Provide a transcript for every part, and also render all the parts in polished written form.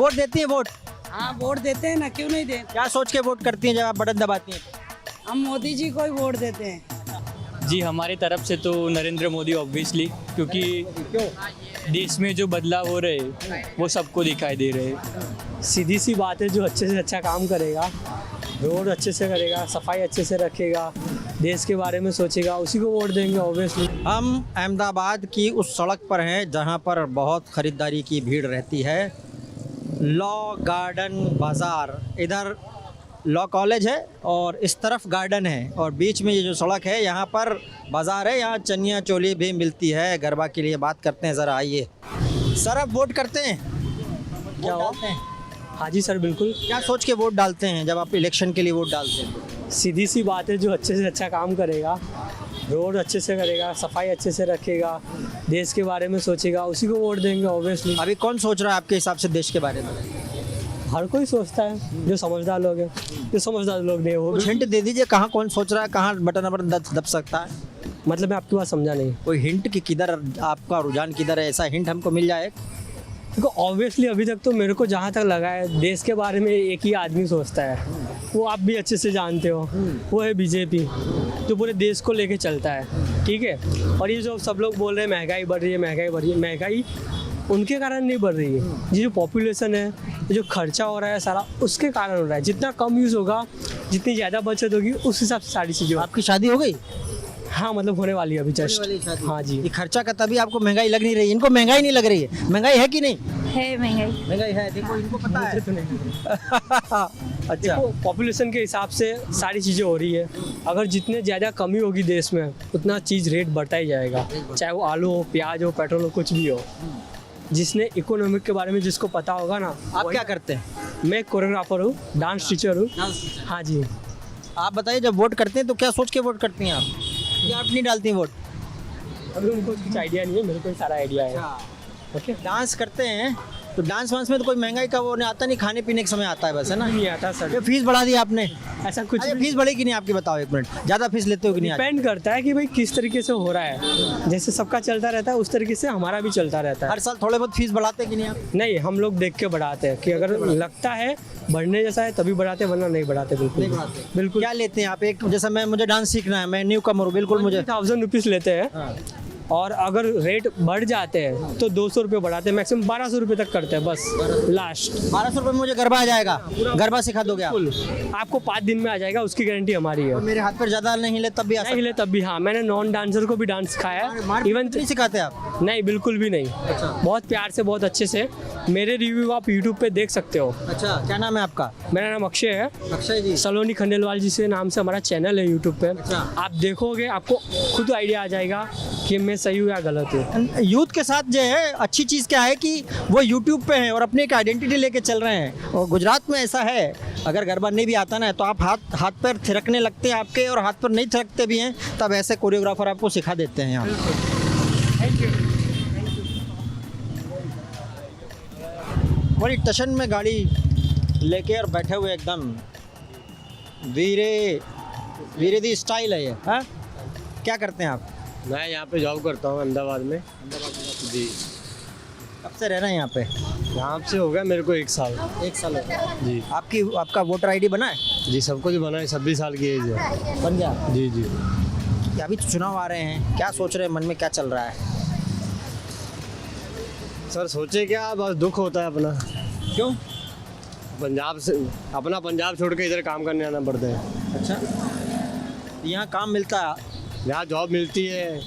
Vote देती हैं vote? हाँ वोट देते हैं ना, क्यों नहीं दे। क्या सोच के वोट करती हैं जब आप बटन दबाती हैं? हम मोदी जी को ही वोट देते हैं। जी हमारी तरफ से तो नरेंद्र मोदी ऑब्वियसली, क्योंकि देश में जो बदलाव हो रहे हैं वो सबको दिखाई दे रहे हैं। सीधी सी बात है, जो अच्छे से अच्छा काम करेगा, रोड अच्छे से करेगा, सफाई अच्छे से रखेगा, देश के बारे में सोचेगा, उसी को वोट देंगे ऑब्वियसली। हम अहमदाबाद की उस सड़क पर हैं जहां पर बहुत ख़रीदारी की भीड़ रहती है। लॉ गार्डन बाज़ार, इधर लॉ कॉलेज है और इस तरफ गार्डन है और बीच में ये जो सड़क है यहाँ पर बाज़ार है। यहाँ चनिया चोली भी मिलती है गरबा के लिए। बात करते हैं ज़रा, आइए सर। आप वोट करते हैं? क्या डालते हैं? हाँ जी सर, बिल्कुल। क्या सोच के वोट डालते हैं जब आप इलेक्शन के लिए वोट डालते हैं? सीधी सी बात है, जो अच्छे से अच्छा काम करेगा, रोड अच्छे से करेगा, सफाई अच्छे से रखेगा, देश के बारे में सोचेगा, उसी को वोट देंगे ऑब्वियसली। अभी कौन सोच रहा है आपके हिसाब से देश के बारे में? हर कोई सोचता है, जो समझदार लोग हैं। जो समझदार लोग नहीं है वो कुछ हिंट दे दीजिए, कहाँ कौन सोच रहा है, कहाँ बटन नंबर दब सकता है? मतलब मैं आपकी बात समझा नहीं। कोई हिंट कि किधर आपका रुझान किधर है, ऐसा हिंट हमको मिल जाए। देखो ऑब्वियसली अभी तक तो मेरे को जहाँ तक लगा है, देश के बारे में एक ही आदमी सोचता है, वो आप भी अच्छे से जानते हो, वो है बीजेपी, जो पूरे देश को लेके चलता है। ठीक है, और ये जो सब लोग बोल रहे हैं महंगाई बढ़ रही है, महंगाई बढ़ रही है, महंगाई उनके कारण नहीं बढ़ रही है। ये जो पॉपुलेशन है, ये जो खर्चा हो रहा है सारा, उसके कारण हो रहा है। जितना कम यूज़ होगा, जितनी ज़्यादा बचत होगी, उस हिसाब से सारी चीज़ें। आपकी शादी हो गई? हाँ मतलब होने वाली है अभी जस्ट। हाँ जी। ये खर्चा का तभी आपको महंगाई लग नहीं रही। इनको महंगाई नहीं लग रही है। महंगाई है कि नहीं? है महंगाई। महंगाई है, देखो इनको पता है। तो नहीं। अच्छा, पॉपुलेशन के हिसाब से सारी चीज़ें हो रही है। अगर जितने ज़्यादा कमी होगी देश में, उतना चीज़ रेट बढ़ता ही जाएगा, चाहे वो आलू हो, प्याज हो, पेट्रोल हो, कुछ भी हो। जिसने इकोनॉमिक के बारे में जिसको पता होगा ना। आप क्या करते हैं? मैं कोरियोग्राफर हूँ, डांस टीचर हूँ। हाँ जी। आप बताइए, जब वोट करते हैं तो क्या सोच के वोट करती हैं आप, या आप नहीं डालती हैं वोट? अभी उनको कुछ आइडिया नहीं है, मेरे को सारा आइडिया है। ओके। डांस करते हैं तो डांस वांस में तो कोई महंगाई का वो नहीं आता, नहीं खाने पीने के समय आता है बस, है ना? नहीं आता सर। ये फीस बढ़ा दी आपने? ऐसा कुछ अच्छा, फीस बढ़ी कि नहीं आपकी? बताओ एक मिनट, ज़्यादा फीस लेते हो कि नहीं? डिपेंड करता है कि भाई किस तरीके से हो रहा है। जैसे सबका चलता रहता है उस तरीके से हमारा भी चलता रहता है। हर साल थोड़े बहुत फीस बढ़ाते कि नहीं आप? नहीं, हम लोग देख के बढ़ाते हैं कि अगर लगता है बढ़ने जैसा है तभी बढ़ाते, वरना नहीं बढ़ाते। बिल्कुल नहीं बढ़ाते। बिल्कुल। क्या लेते हैं आप? एक जैसा मुझे डांस सीखना है, मैं न्यू कमर हूँ, बिल्कुल मुझे 1000 रुपीज़ लेते हैं। हाँ। और अगर रेट बढ़ जाते हैं तो 200 रुपये बढ़ाते हैं, मैक्सिमम 1200 रुपये तक करते हैं बस लास्ट। 1200 रुपये में मुझे गरबा आ जाएगा? गरबा सिखा दोगे आप? बिल्कुल, आपको 5 दिन में आ जाएगा, उसकी गारंटी हमारी है। और मेरे हाथ पर ज़्यादा नहीं हिले तब भी आ नहीं हिले तब भी। हाँ, मैंने नॉन डांसर को भी डांस सिखाया है। इवन नहीं सिखाते आप? नहीं, बिल्कुल भी नहीं। बहुत प्यार से, बहुत अच्छे से। मेरे रिव्यू आप यूट्यूब पे देख सकते हो। अच्छा, क्या नाम है आपका? मेरा नाम अक्षय है। अक्षय जी। सलोनी खंडेलवाल जी से नाम से हमारा चैनल है यूट्यूब पे। अच्छा। आप देखोगे, आपको खुद आइडिया आ जाएगा कि मैं सही हूँ या गलत हूँ। यूथ के साथ जो है अच्छी चीज़ क्या है कि वो यूट्यूब पे हैं और अपनी एक आइडेंटिटी लेके चल रहे हैं। और गुजरात में ऐसा है, अगर गरबा नहीं भी आता ना तो आप हाथ पैर थिरकने लगते हैं आपके, और हाथ पैर नहीं थिरकते भी हैं तब ऐसे कोरियोग्राफर आपको सिखा देते हैं यहाँ। बड़ी टशन में गाड़ी लेके और बैठे हुए एकदम वीरे दी स्टाइल है ये। हाँ, क्या करते हैं आप? मैं यहाँ पे जॉब करता हूँ अहमदाबाद में। जी। कब से रह रहे हैं यहाँ पे? यहाँ से हो गया मेरे को 1 साल। 1 साल हो गया। जी। आपका वोटर आईडी बना है? जी, सबको जो बना है, 26 साल की एज है। बन गया? जी जी। क्या अभी चुनाव आ रहे हैं, क्या सोच रहे हैं, मन में क्या चल रहा है? सर सोचे क्या, बस दुख होता है अपना। क्यों? पंजाब छोड़ के इधर काम करने आना पड़ता है। अच्छा, यहाँ काम मिलता है? यहाँ जॉब मिलती है,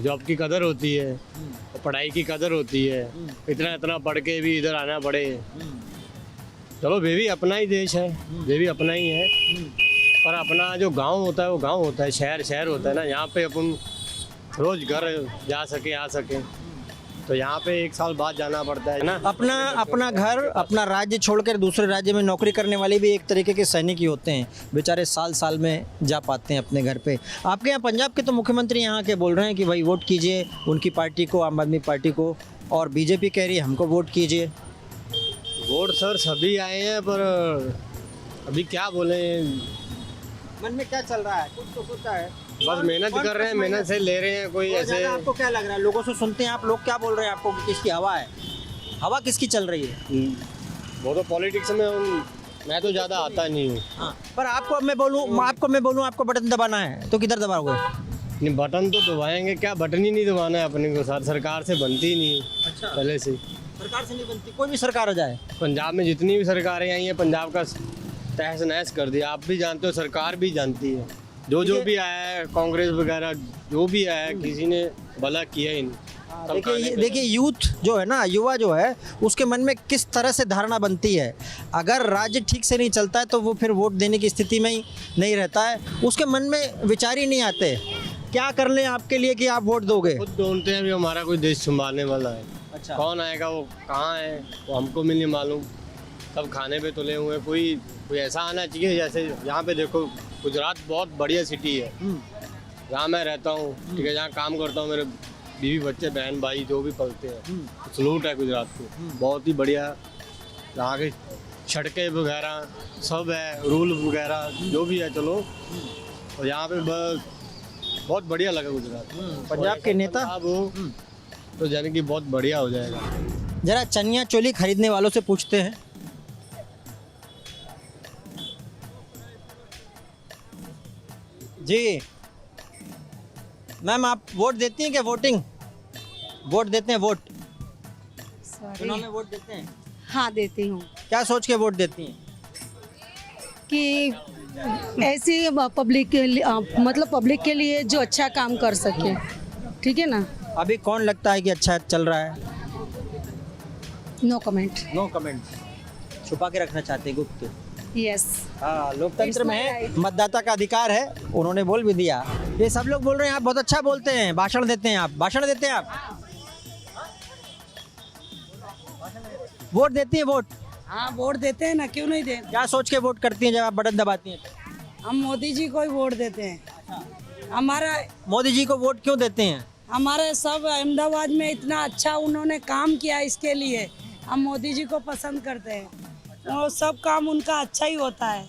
जॉब की कदर होती है, और पढ़ाई की कदर होती है। इतना पढ़ के भी इधर आना पड़े। चलो वे भी अपना ही देश है, वे भी अपना ही है, पर अपना जो गांव होता है वो गांव होता है, शहर होता है ना। यहाँ पे अपन रोज घर जा सके, आ सके, तो यहाँ पे 1 साल बाद जाना पड़ता है ना। अपना घर, अपना राज्य छोड़कर दूसरे राज्य में नौकरी करने वाले भी एक तरीके के सैनिक ही होते हैं, बेचारे साल में जा पाते हैं अपने घर पे। आपके यहाँ पंजाब के तो मुख्यमंत्री यहाँ के बोल रहे हैं कि भाई वोट कीजिए उनकी पार्टी को, आम आदमी पार्टी को, और बीजेपी कह रही है हमको वोट कीजिए। वोट सर सभी आए हैं, पर अभी क्या बोले, मन में क्या चल रहा है, कुछ तो सोचा है? बस मेहनत कर रहे हैं, मेहनत से ले रहे हैं। कोई ऐसे आपको क्या लग रहा है, लोगों से सुनते हैं आप, लोग क्या बोल रहे हैं आपको कि किसकी हवा है, हवा किसकी चल रही है? वो तो पॉलिटिक्स में मैं तो ज़्यादा आता नहीं हूँ। हाँ, पर आपको मैं बोलूँ आपको बटन दबाना है तो किधर दबाओगे? नहीं, बटन तो दबाएंगे, क्या बटन ही नहीं दबाना है अपने को, सरकार से बनती ही नहीं। अच्छा। पहले से सरकार से नहीं बनती, कोई भी सरकार हो जाए। पंजाब में जितनी भी सरकारें आई हैं पंजाब का तहस नहस कर दिया। आप भी जानते हो, सरकार भी जानती है। जो भी आया है, कांग्रेस वगैरह जो भी आया है, किसी ने भला किया ही नहीं। देखिए यूथ जो है ना, युवा जो है, उसके मन में किस तरह से धारणा बनती है। अगर राज्य ठीक से नहीं चलता है तो वो फिर वोट देने की स्थिति में ही नहीं रहता है, उसके मन में विचार ही नहीं आते क्या कर लें आपके लिए कि आप वोट दोगे। खुद ढूंढते हैं भी हमारा कोई देश संभालने वाला है। अच्छा। कौन आएगा, वो कहाँ है, वो हमको भी नहीं मालूम। सब खाने पे तुले हुए। कोई ऐसा आना चाहिए, जैसे यहाँ पे देखो, गुजरात बहुत बढ़िया सिटी है। जहाँ मैं रहता हूँ, ठीक है, जहाँ काम करता हूँ, मेरे बीवी बच्चे बहन भाई जो भी पलते हैं, सलूट है गुजरात को। बहुत ही बढ़िया यहाँ की सड़कें वगैरह सब है, रूल वगैरह जो भी है, चलो। और यहाँ पे बहुत बढ़िया लगा गुजरात। पंजाब के नेता पंजाब हो तो जाने की बहुत बढ़िया हो जाएगा। जरा चनिया चोली खरीदने वालों से पूछते हैं। जी मैम, आप वोट देती हैं क्या? वोट देते हैं? वोट चुनाव में वोट देते हैं? हाँ देती हूँ क्या सोच के वोट देती हैं? कि ऐसी पब्लिक के लिए मतलब पब्लिक के लिए जो अच्छा काम कर सके, ठीक है ना। अभी कौन लगता है कि अच्छा चल रहा है? No comment. नो कमेंट, छुपा के रखना चाहते हैं, गुप्त। यस। हाँ, लोकतंत्र में है, मतदाता का अधिकार है, उन्होंने बोल भी दिया। ये सब लोग बोल रहे हैं आप बहुत अच्छा बोलते हैं, भाषण देते हैं आप, वोट देती हैं? वोट हाँ वोट देते हैं ना, क्यों नहीं देते। क्या सोच के वोट करती हैं जब आप बटन दबाती हैं? हम मोदी जी को ही वोट देते हैं। हमारा मोदी जी को वोट क्यों देते हैं? हमारे सब अहमदाबाद में इतना अच्छा उन्होंने काम किया, इसके लिए हम मोदी जी को पसंद करते हैं। और सब काम उनका अच्छा ही होता है।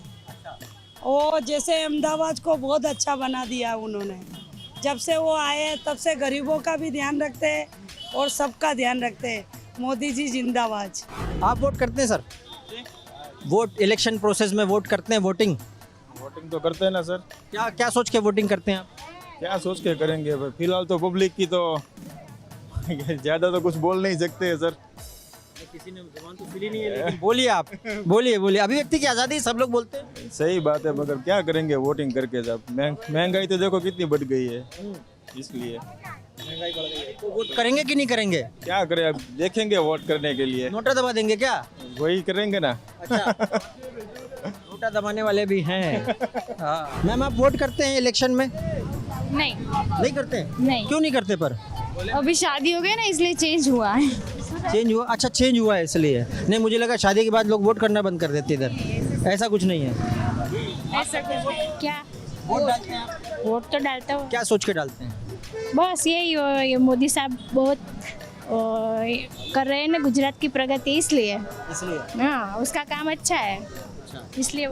वो जैसे अहमदाबाद को बहुत अच्छा बना दिया उन्होंने। जब से वो आए हैं तब से गरीबों का भी ध्यान रखते हैं और सबका ध्यान रखते हैं। मोदी जी जिंदाबाद। आप वोट करते हैं सर? वोट इलेक्शन प्रोसेस में वोट करते हैं? वोटिंग तो करते हैं ना सर। क्या सोच के वोटिंग करते हैं आप? क्या सोच के करेंगे, फिलहाल तो पब्लिक की तो ज़्यादा तो कुछ बोल नहीं सकते हैं सर। किसी ने जुबान तो खुली नहीं है, लेकिन बोलिए आप, बोलिए। अभिव्यक्ति की आज़ादी सब लोग बोलते हैं। सही बात है, मगर क्या करेंगे वोटिंग करके जब महंगाई तो देखो कितनी बढ़ गई है, इसलिए महंगाई बढ़ गई है तो वोट करेंगे कि नहीं करेंगे? क्या करें, अब देखेंगे वोट करने के लिए। नोटा दबा देंगे क्या? वही करेंगे ना। अच्छा, नोटा दबाने वाले भी हैं। हाँ मैम, आप वोट करते हैं इलेक्शन में? नहीं करते हैं? नहीं। क्यों नहीं करते? पर अभी शादी हो गई ना, इसलिए चेंज हुआ है। चेंज हुआ? अच्छा, चेंज हुआ है इसलिए। नहीं, मुझे लगा शादी के बाद लोग वोट करना बंद कर देते इधर। ऐसा कुछ नहीं है। ऐसा कुछ क्या? वोट डालते हैं आप? वोट तो डालता हूँ। क्या सोच के डालते हैं? बस यही ये मोदी साहब बहुत कर रहे हैं ना गुजरात की प्रगति, इसलिए। हाँ, उसका काम अच्छा है, इसलिए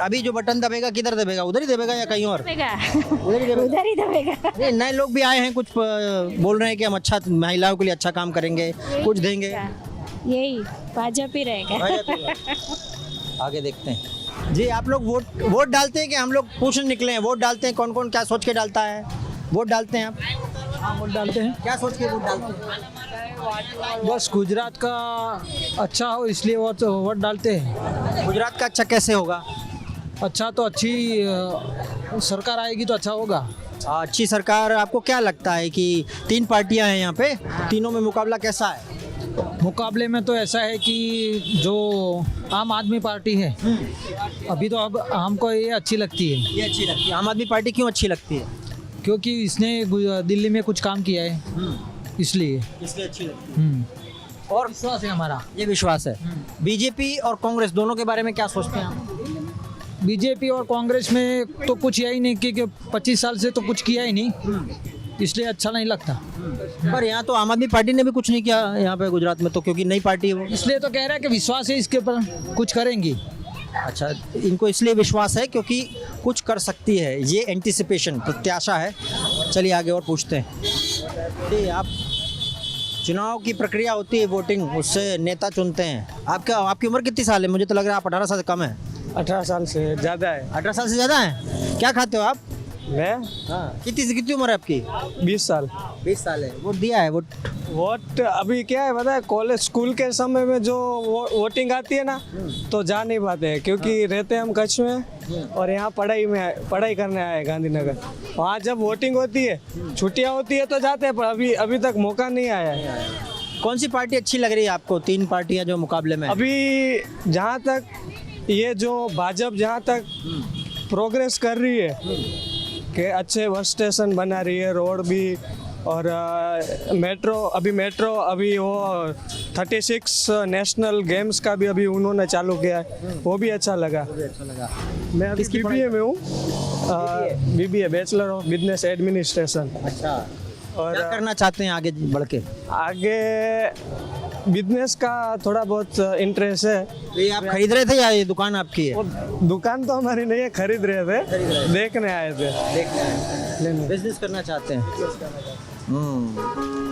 अभी जो बटन दबेगा किधर दबेगा? उधर ही दबेगा या कहीं और? उधर ही दबेगा। नहीं, नए लोग भी आए हैं, कुछ बोल रहे हैं कि हम अच्छा महिलाओं के लिए अच्छा काम करेंगे, कुछ देंगे। यही भाजपा ही रहेगा। आगे देखते हैं। जी, आप लोग वोट डालते हैं कि हम लोग पूछने निकले हैं? वोट डालते हैं? कौन कौन क्या सोच के डालता है? वोट डालते हैं आप? हाँ वोट डालते हैं। क्या सोच के वोट डालते हैं? बस गुजरात का अच्छा हो इसलिए वोट डालते हैं। गुजरात का अच्छा कैसे होगा? अच्छा तो अच्छी सरकार आएगी तो अच्छा होगा। अच्छी सरकार। आपको क्या लगता है कि 3 पार्टियां हैं यहाँ पे, तीनों में मुकाबला कैसा है? मुकाबले में तो ऐसा है कि जो आम आदमी पार्टी है अभी तो अब हमको ये अच्छी लगती है। ये अच्छी लगती है। आम आदमी पार्टी क्यों अच्छी लगती है? क्योंकि इसने दिल्ली में कुछ काम किया है, इसलिए अच्छी लगती है। और विश्वास है हमारा। ये विश्वास है। बीजेपी और कांग्रेस दोनों के बारे में क्या सोचते हैं आप? बीजेपी और कांग्रेस में तो कुछ यही नहीं कि 25 साल से तो कुछ किया ही नहीं, इसलिए अच्छा नहीं लगता। पर यहाँ तो आम आदमी पार्टी ने भी कुछ नहीं किया यहाँ पे गुजरात में, तो क्योंकि नई पार्टी है वो। इसलिए तो कह रहा है कि विश्वास है इसके ऊपर कुछ करेंगी। अच्छा, इनको इसलिए विश्वास है क्योंकि कुछ कर सकती है, ये एंटिसिपेशन, प्रत्याशा है। चलिए आगे और पूछते हैं। जी, आप चुनाव की प्रक्रिया होती है वोटिंग, उससे नेता चुनते हैं। आपकी उम्र कितनी साल है? मुझे तो लग रहा है आप 18 साल से कम है। 18 साल से ज़्यादा है। 18 साल से ज़्यादा है। क्या खाते हो आप? मैं हाँ, कितनी उम्र है आपकी? 20 साल। 20 साल है। वोट दिया है? वोट अभी क्या है पता है, कॉलेज स्कूल के समय में जो वोटिंग आती है ना, तो जा नहीं पाते हैं क्योंकि रहते हैं हम कच्छ में और यहाँ पढ़ाई करने आए गांधीनगर। वहाँ जब वोटिंग होती है, छुट्टियाँ होती है तो जाते हैं, पर अभी तक मौका नहीं आया है। कौन सी पार्टी अच्छी लग रही है आपको? 3 पार्टियां जो मुकाबले में हैं। अभी जहाँ तक ये जो भाजपा जहाँ तक प्रोग्रेस कर रही है कि अच्छे बस स्टेशन बना रही है, रोड भी, और मेट्रो अभी वो 36 नेशनल गेम्स का भी अभी उन्होंने चालू किया है, वो भी अच्छा लगा। मैं अभी BBA में हूँ, BBA bachelor of business administration. अच्छा, और क्या करना चाहते हैं आगे बढ़ के? आगे बिजनेस का थोड़ा बहुत इंटरेस्ट है। तो ये आप खरीद रहे थे या ये दुकान आपकी है? वो दुकान तो हमारी नहीं है, खरीद रहे थे, देखने आए थे। बिजनेस करना चाहते हैं।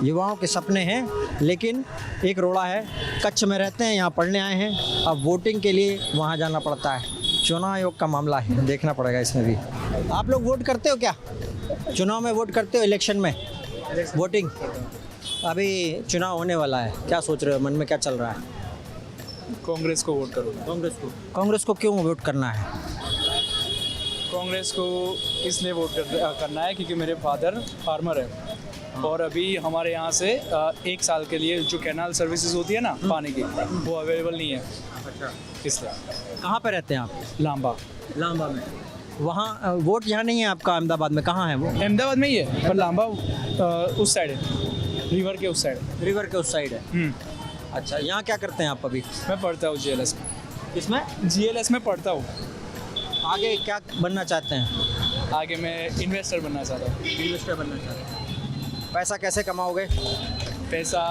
युवाओं के सपने हैं, लेकिन एक रोड़ा है। कच्छ में रहते हैं, यहाँ पढ़ने आए हैं, अब वोटिंग के लिए वहाँ जाना पड़ता है। चुनाव आयोग का मामला है, देखना पड़ेगा इसमें भी। आप लोग वोट करते हो क्या? चुनाव में वोट करते हो? इलेक्शन में वोटिंग? अभी चुनाव होने वाला है, क्या सोच रहे हो? मन में क्या चल रहा है? कांग्रेस को वोट करो। कांग्रेस को क्यों वोट करना है? कांग्रेस को इसलिए वोट करना है क्योंकि मेरे फादर फार्मर है और अभी हमारे यहाँ से 1 साल के लिए जो कैनाल सर्विसेज होती है ना पानी की, वो अवेलेबल नहीं है। अच्छा, इसलिए। कहाँ पे रहते हैं आप? लांबा में। वहाँ वोट यहाँ नहीं है आपका? अहमदाबाद में कहाँ है वो? अहमदाबाद में ही है, पर लांबा उस साइड है, रिवर के उस साइड है। अच्छा, यहाँ क्या करते हैं आप अभी? मैं पढ़ता हूँ GLS में। किसमें? GLS में पढ़ता हूँ। आगे क्या बनना चाहते हैं? आगे मैं इन्वेस्टर बनना चाहता हूँ। पैसा कैसे कमाओगे? पैसा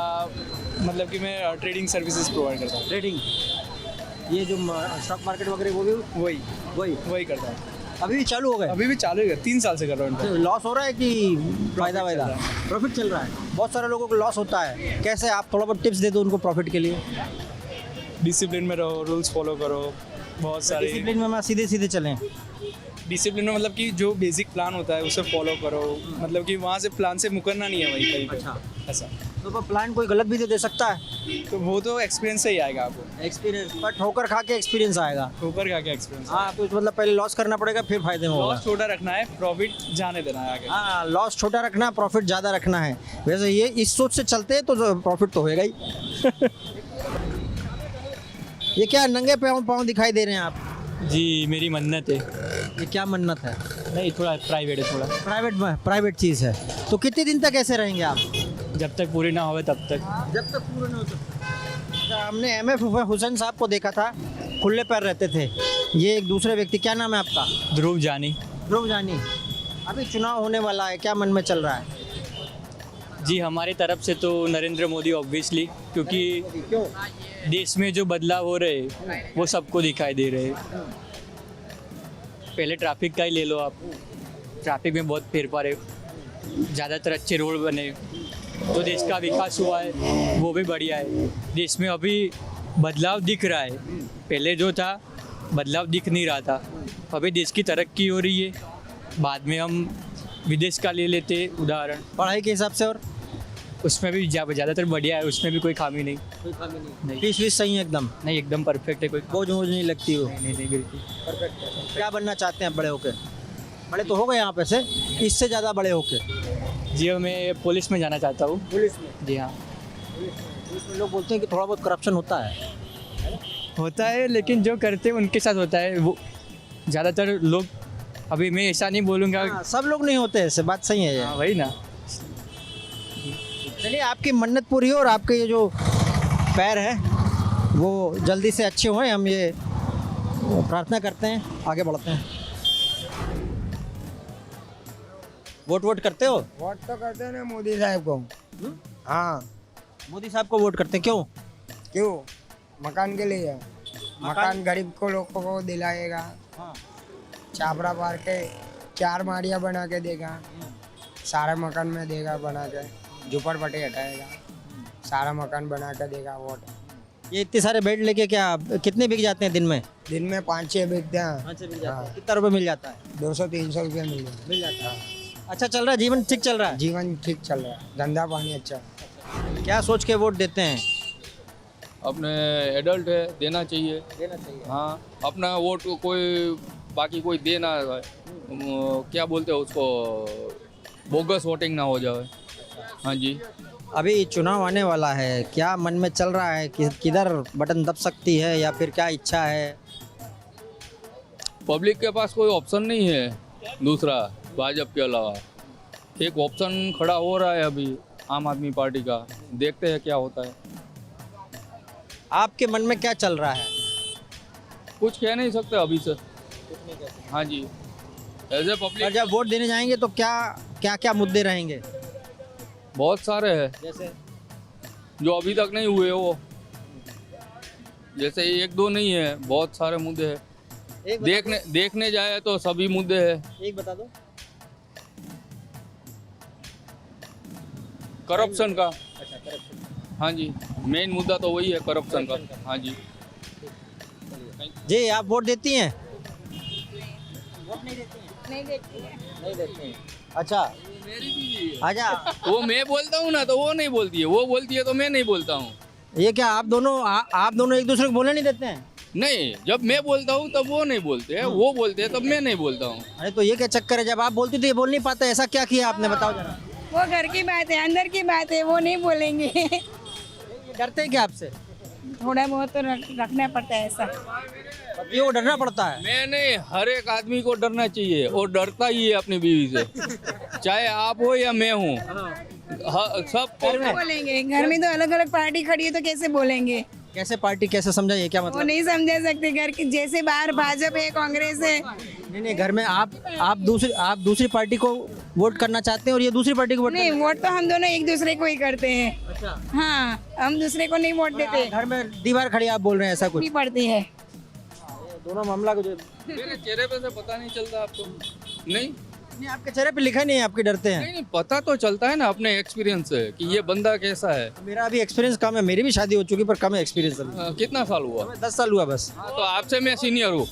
मतलब कि मैं ट्रेडिंग सर्विसेज प्रोवाइड करता हूँ। ट्रेडिंग, ये जो स्टॉक मार्केट वगैरह वो भी वही करता हूँ। अभी भी चालू हो गए? अभी भी चालू है, 3 साल से कर रहा हूँ। लॉस हो रहा है कि फायदा? प्रॉफिट चल रहा है। बहुत सारे लोगों को लॉस होता है, कैसे? आप थोड़ा बहुत टिप्स दे दो उनको प्रॉफिट के लिए। डिसिप्लिन में रहो, रूल्स फॉलो करो, बहुत सारे। डिसिप्लिन में सीधे चलें? डिसिप्लिन में मतलब कि जो बेसिक प्लान होता है उसे फॉलो करो, मतलब कि वहाँ से प्लान से मुकरना नहीं है वही कहीं पे। अच्छा, ऐसा। तो प्लान कोई गलत भी तो दे सकता है? तो वो तो एक्सपीरियंस से ही आएगा आपको। एक्सपीरियंस, पर ठोकर खा के एक्सपीरियंस आएगा। ऊपर का क्या एक्सपीरियंस? हाँ, तो मतलब पहले लॉस करना पड़ेगा, फिर फायदे में होगा। लॉस छोटा रखना है, प्रॉफिट जाने देना है आगे। हाँ, लॉस छोटा रखना है, प्रॉफिट ज़्यादा रखना है। वैसे ये इस सोच से चलते हैं तो प्रॉफिट तो होएगा ही। ये क्या नंगे पाँव दिखाई दे रहे हैं आप? जी, मेरी मन्नत है। ये क्या मन्नत है? नहीं, थोड़ा प्राइवेट है, थोड़ा प्राइवेट चीज़ है। तो कितने दिन तक ऐसे रहेंगे आप? जब तक पूरे ना हो तब तक। जब तक पूरे ना हो तक। हमने MF हुसैन साहब को देखा था, खुले पैर रहते थे। ये एक दूसरे व्यक्ति, क्या नाम है आपका? ध्रुव जानी। अभी चुनाव होने वाला है, क्या मन में चल रहा है? जी, हमारी तरफ से तो नरेंद्र मोदी ऑब्वियसली, क्योंकि देश में जो बदलाव हो रहे हैं वो सबको दिखाई दे रहे हैं। पहले ट्रैफिक का ही ले लो आप, ट्रैफिक में बहुत फेरफार है, ज़्यादातर अच्छे रोड बने तो देश का विकास हुआ है, वो भी बढ़िया है। देश में अभी बदलाव दिख रहा है, पहले जो था बदलाव दिख नहीं रहा था। अभी देश की तरक्की हो रही है, बाद में हम विदेश का ले लेते उदाहरण, पढ़ाई के हिसाब से, और उसमें भी ज़्यादातर बढ़िया है, उसमें भी कोई खामी नहीं। फीस सही है एकदम? नहीं, एकदम परफेक्ट है, कोई बोझ नहीं लगती हो? नहीं बिल्कुल परफेक्ट है। क्या बनना चाहते हैं बड़े होके? बड़े तो हो गए यहाँ पे से, इससे ज़्यादा बड़े होके? जी, मैं पुलिस में जाना चाहता हूँ। पुलिस में? जी हाँ। पुलिस में लोग बोलते हैं कि थोड़ा बहुत करप्शन होता है, लेकिन जो करते हैं उनके साथ होता है, वो ज़्यादातर लोग। अभी मैं ऐसा नहीं बोलूँगा। हाँ, सब लोग नहीं होते ऐसे, बात सही है ये। हाँ, वही ना। चलिए, आपकी मन्नत पूरी हो और आपके ये जो पैर है वो जल्दी से अच्छे हों, हम ये प्रार्थना करते हैं। आगे बढ़ते हैं। वोट करते हो? वोट तो करते हैं ना मोदी साहब को। हाँ, मोदी साहब को वोट करते हैं। क्यों? मकान के लिए। मकान गरीब को लोगों को दिलाएगा। हाँ। छापरा पार के 4 माड़ियाँ बना के देगा, सारे मकान में देगा बना के, झुपड़पट्टी हटाएगा। सारा मकान बना कर देगा वोट। ये इतने सारे बेड लेके क्या कितने बिक जाते हैं दिन में? दिन में 5-6 बिकते हैं। अच्छा, बिक जाते हैं। कितना रुपए मिल जाता है? 200-300 रुपये मिल जाता है। अच्छा चल रहा है, जीवन ठीक चल रहा है? जीवन ठीक चल रहा है, धंधा पानी अच्छा है। क्या सोच के वोट देते हैं? अपने एडल्ट है, देना चाहिए। हाँ, अपना वोट को कोई बाकी कोई देना है, क्या बोलते हैं उसको, बोगस वोटिंग ना हो जाए। हाँ जी। अभी चुनाव आने वाला है, क्या मन में चल रहा है कि किधर बटन दब सकती है या फिर क्या इच्छा है? पब्लिक के पास कोई ऑप्शन नहीं है दूसरा भाजपा के अलावा। एक ऑप्शन खड़ा हो रहा है अभी आम आदमी पार्टी का, देखते हैं क्या होता है। आपके मन में क्या चल रहा है? कुछ कह नहीं सकते अभी से। हाँ जी, एज ए और पब्लिक जब वोट देने जाएंगे तो क्या क्या क्या मुद्दे रहेंगे? बहुत सारे हैं जैसे जो अभी तक नहीं हुए, वो जैसे 1-2 नहीं है, बहुत सारे मुद्दे हैं। एक बता देखने जाए तो सभी मुद्दे हैं। दो, एक बता दो। करप्शन का, अच्छा, करप्शन। हाँ जी, मेन मुद्दा तो वही है करप्शन का। हाँ जी। जी आप वोट देती हैं? नहीं देखती है। नहीं देती हैं। अच्छा, आजा। वो मैं बोलता हूँ ना तो वो नहीं बोलती है, वो बोलती है तो मैं नहीं बोलता हूँ। ये क्या आप दोनों एक दूसरे को बोलने नहीं देते हैं? नहीं, जब मैं बोलता हूँ तब वो नहीं बोलते हैं, वो बोलते हैं तब मैं नहीं बोलता हूँ। अरे तो ये क्या चक्कर है, जब आप बोलती तो ये बोल नहीं पाते, ऐसा क्या किया आपने, बताओ जरा। वो घर की बात है, अंदर की बात है, वो नहीं बोलेंगे। ये डरते हैं क्या आपसे? थोड़ा बहुत तो रखना पड़ता है ऐसा। ये वो डरना पड़ता है? मैं नहीं, हर एक आदमी को डरना चाहिए, और डरता ही है अपनी बीवी से, चाहे आप हो या मैं हूँ। सब बोलेंगे, घर में तो अलग अलग पार्टी खड़ी है तो कैसे बोलेंगे? कैसे पार्टी, कैसे समझाइए, क्या वो मतलब? नहीं समझा सकते। घर की जैसे बाहर भाजपा है, कांग्रेस है। नहीं, घर में आप दूसरी पार्टी को वोट करना चाहते हैं और ये दूसरी पार्टी को वोट नहीं, वोट तो हम दोनों एक दूसरे को ही करते हैं। अच्छा। हाँ, हम दूसरे को नहीं वोट देते। घर में दीवार खड़ी आप बोल रहे हैं, ऐसा कुछ? नहीं पड़ती है। दोनों मामला को मेरे चेहरे पे से पता नहीं चलता आपको? नहीं, आपके चेहरे पे लिखा नहीं है, आपके डरते हैं? नहीं, पता तो चलता है ना अपने एक्सपीरियंस से कि ये बंदा कैसा है। मेरा अभी एक्सपीरियंस कम है, मेरी भी शादी हो चुकी पर कम है एक्सपीरियंस अभी। कितना साल हुआ? 10 साल हुआ बस। हाँ, तो आपसे मैं सीनियर हूँ।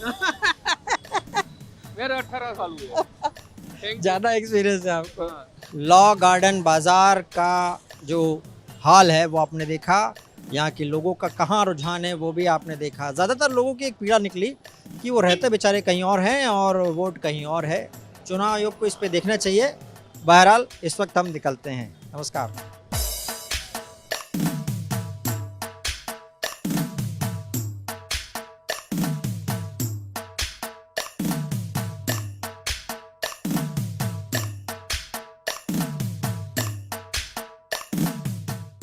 मेरा 18 साल हुआ। ज़्यादा एक्सपीरियंस है आपको। लॉ गार्डन बाजार का जो हाल है वो आपने देखा, यहाँ के लोगों का कहाँ रुझान है वो भी आपने देखा। ज़्यादातर लोगों की एक पीड़ा निकली कि वो रहते बेचारे कहीं और हैं और वोट कहीं और है। चुनाव आयोग को इस पे देखना चाहिए। बहरहाल इस वक्त हम निकलते हैं, नमस्कार।